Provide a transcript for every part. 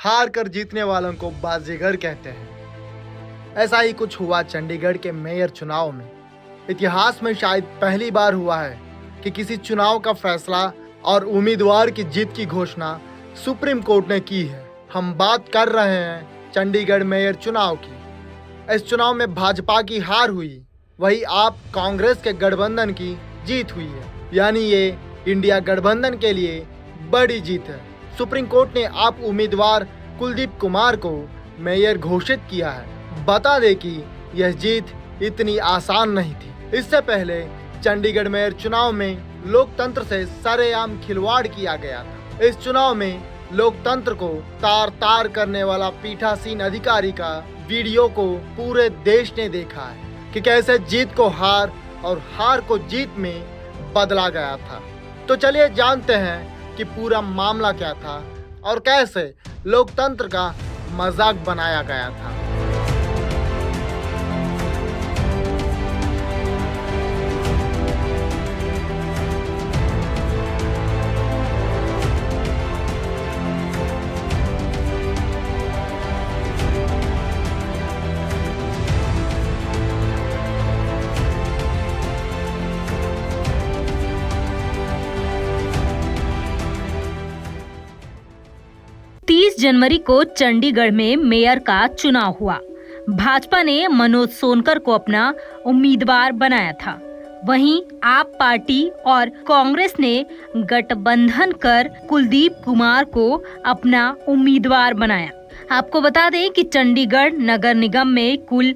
हार कर जीतने वालों को बाजीगर कहते हैं। ऐसा ही कुछ हुआ चंडीगढ़ के मेयर चुनाव में। इतिहास में शायद पहली बार हुआ है कि किसी चुनाव का फैसला और उम्मीदवार की जीत की घोषणा सुप्रीम कोर्ट ने की है। हम बात कर रहे हैं चंडीगढ़ मेयर चुनाव की। इस चुनाव में भाजपा की हार हुई, वही आप कांग्रेस के गठबंधन की जीत हुई है। यानी ये इंडिया गठबंधन के लिए बड़ी जीत है। सुप्रीम कोर्ट ने आप उम्मीदवार कुलदीप कुमार को मेयर घोषित किया है। बता दें कि यह जीत इतनी आसान नहीं थी। इससे पहले चंडीगढ़ मेयर चुनाव में लोकतंत्र से सरेआम खिलवाड़ किया गया था। इस चुनाव में लोकतंत्र को तार तार करने वाला पीठासीन अधिकारी का वीडियो को पूरे देश ने देखा है कि कैसे जीत को हार और हार को जीत में बदला गया था। तो चलिए जानते हैं कि पूरा मामला क्या था और कैसे लोकतंत्र का मजाक बनाया गया था। 30 जनवरी को चंडीगढ़ में मेयर का चुनाव हुआ। भाजपा ने मनोज सोनकर को अपना उम्मीदवार बनाया था। वहीं आप पार्टी और कांग्रेस ने गठबंधन कर कुलदीप कुमार को अपना उम्मीदवार बनाया। आपको बता दें कि चंडीगढ़ नगर निगम में कुल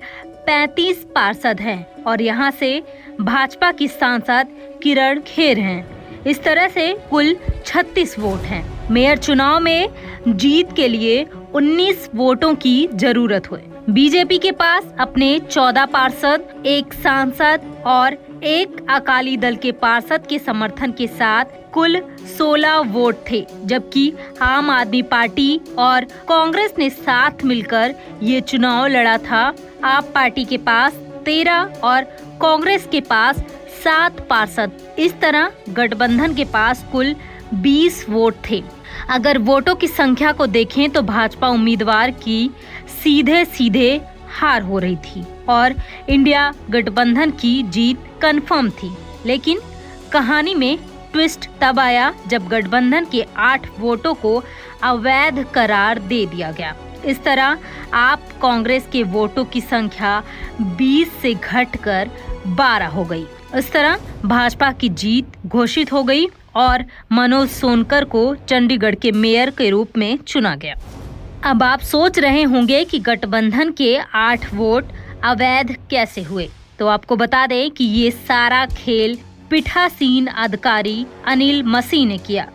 35 पार्षद हैं और यहां से भाजपा की सांसद किरण खेर हैं। इस तरह से कुल 36 वोट हैं। मेयर चुनाव में जीत के लिए 19 वोटों की जरूरत हुई। बीजेपी के पास अपने 14 पार्षद, एक सांसद और एक अकाली दल के पार्षद के समर्थन के साथ कुल 16 वोट थे, जबकि आम आदमी पार्टी और कांग्रेस ने साथ मिलकर ये चुनाव लड़ा था। आप पार्टी के पास 13 और कांग्रेस के पास 7 पार्षद। इस तरह गठबंधन के पास कुल 20 वोट थे। अगर वोटों की संख्या को देखें तो भाजपा उम्मीदवार की सीधे सीधे हार हो रही थी और इंडिया गठबंधन की जीत कंफर्म थी। लेकिन कहानी में ट्विस्ट तब आया जब गठबंधन के 8 वोटों को अवैध करार दे दिया गया। इस तरह आप कांग्रेस के वोटों की संख्या 20 से घटकर 12 हो गई। इस तरह भाजपा की जीत घोषित हो गई और मनोज सोनकर को चंडीगढ़ के मेयर के रूप में चुना गया। अब आप सोच रहे होंगे कि गठबंधन के 8 वोट अवैध कैसे हुए, तो आपको बता दें कि ये सारा खेल पीठासीन अधिकारी अनिल मसीह ने किया।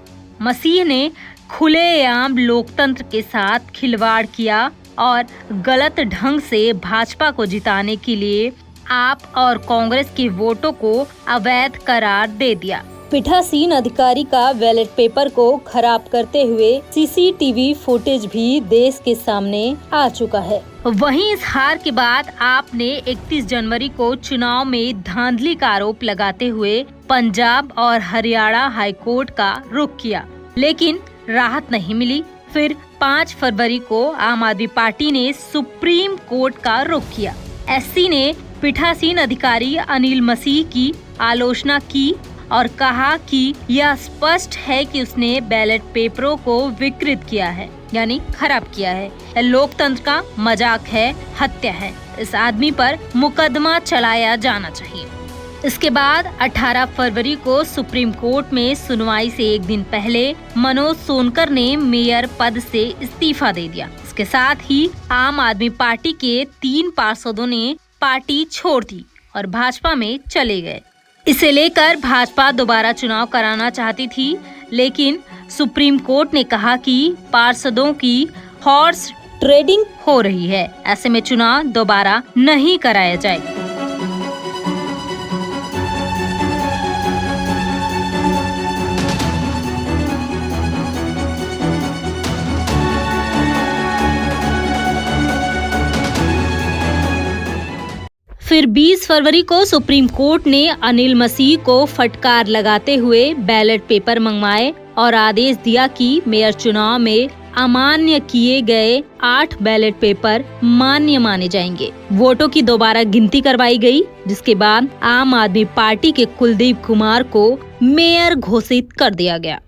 मसीह ने खुलेआम लोकतंत्र के साथ खिलवाड़ किया और गलत ढंग से भाजपा को जिताने के लिए आप और कांग्रेस के वोटों को अवैध करार दे दिया। पीठासीन अधिकारी का बैलेट पेपर को खराब करते हुए सीसीटीवी फुटेज भी देश के सामने आ चुका है। वहीं इस हार के बाद आपने 31 जनवरी को चुनाव में धांधली का आरोप लगाते हुए पंजाब और हरियाणा हाईकोर्ट का रुख किया, लेकिन राहत नहीं मिली। फिर 5 फरवरी को आम आदमी पार्टी ने सुप्रीम कोर्ट का रुख किया। एससी ने पीठासीन अधिकारी अनिल मसीह की आलोचना की और कहा कि यह स्पष्ट है कि उसने बैलेट पेपरों को विकृत किया है, यानी खराब किया है। लोकतंत्र का मजाक है, हत्या है। इस आदमी पर मुकदमा चलाया जाना चाहिए। इसके बाद 18 फरवरी को सुप्रीम कोर्ट में सुनवाई से एक दिन पहले मनोज सोनकर ने मेयर पद से इस्तीफा दे दिया। इसके साथ ही आम आदमी पार्टी के 3 पार्षदों ने पार्टी छोड़ दी और भाजपा में चले गए। इसे लेकर भाजपा दोबारा चुनाव कराना चाहती थी, लेकिन सुप्रीम कोर्ट ने कहा कि पार्षदों की हॉर्स ट्रेडिंग हो रही है, ऐसे में चुनाव दोबारा नहीं कराया जाए। फिर 20 फरवरी को सुप्रीम कोर्ट ने अनिल मसीह को फटकार लगाते हुए बैलेट पेपर मंगवाए और आदेश दिया कि मेयर चुनाव में अमान्य किए गए 8 बैलेट पेपर मान्य माने जाएंगे। वोटों की दोबारा गिनती करवाई गई, जिसके बाद आम आदमी पार्टी के कुलदीप कुमार को मेयर घोषित कर दिया गया।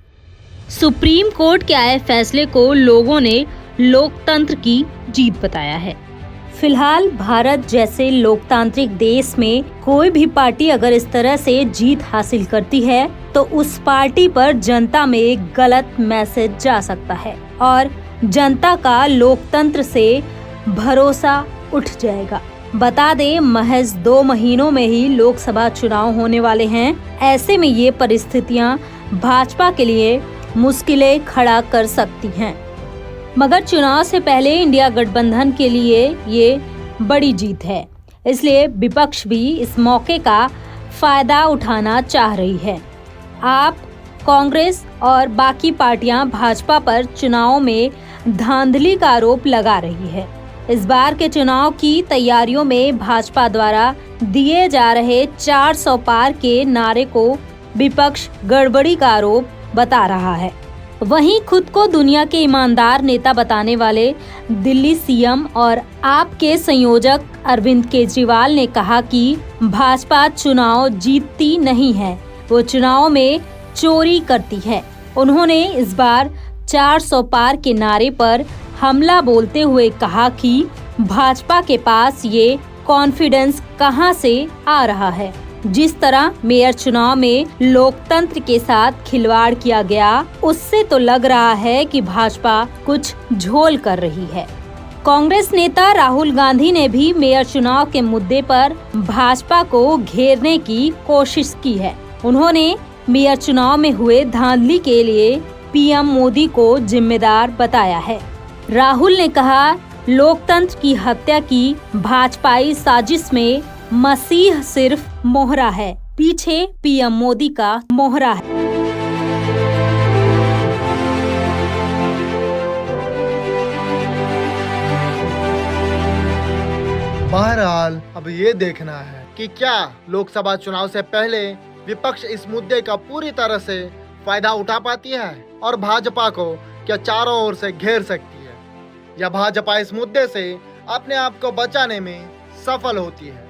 सुप्रीम कोर्ट के आए फैसले को लोगों ने लोकतंत्र की जीत बताया है। फिलहाल भारत जैसे लोकतांत्रिक देश में कोई भी पार्टी अगर इस तरह से जीत हासिल करती है तो उस पार्टी पर जनता में एक गलत मैसेज जा सकता है और जनता का लोकतंत्र से भरोसा उठ जाएगा। बता दें, महज 2 महीनों में ही लोकसभा चुनाव होने वाले हैं। ऐसे में ये परिस्थितियां भाजपा के लिए मुश्किलें खड़ा कर सकती हैं। मगर चुनाव से पहले इंडिया गठबंधन के लिए ये बड़ी जीत है, इसलिए विपक्ष भी इस मौके का फायदा उठाना चाह रही है। आप, कांग्रेस और बाकी पार्टियां भाजपा पर चुनाव में धांधली का आरोप लगा रही है। इस बार के चुनाव की तैयारियों में भाजपा द्वारा दिए जा रहे 400 पार के नारे को विपक्ष गड़बड़ी का आरोप बता रहा है। वहीं खुद को दुनिया के ईमानदार नेता बताने वाले दिल्ली सीएम और आप के संयोजक अरविंद केजरीवाल ने कहा कि भाजपा चुनाव जीतती नहीं है, वो चुनाव में चोरी करती है। उन्होंने इस बार 400 पार के नारे पर हमला बोलते हुए कहा कि भाजपा के पास ये कॉन्फिडेंस कहां से आ रहा है। जिस तरह मेयर चुनाव में लोकतंत्र के साथ खिलवाड़ किया गया, उससे तो लग रहा है कि भाजपा कुछ झोल कर रही है। कांग्रेस नेता राहुल गांधी ने भी मेयर चुनाव के मुद्दे पर भाजपा को घेरने की कोशिश की है। उन्होंने मेयर चुनाव में हुए धांधली के लिए पीएम मोदी को जिम्मेदार बताया है। राहुल ने कहा, लोकतंत्र की हत्या की भाजपाई साजिश में मसीह सिर्फ मोहरा है, पीछे पीएम मोदी का मोहरा है। बहरहाल अब ये देखना है कि क्या लोकसभा चुनाव से पहले विपक्ष इस मुद्दे का पूरी तरह से फायदा उठा पाती है और भाजपा को क्या चारों ओर से घेर सकती है, या भाजपा इस मुद्दे से अपने आप को बचाने में सफल होती है।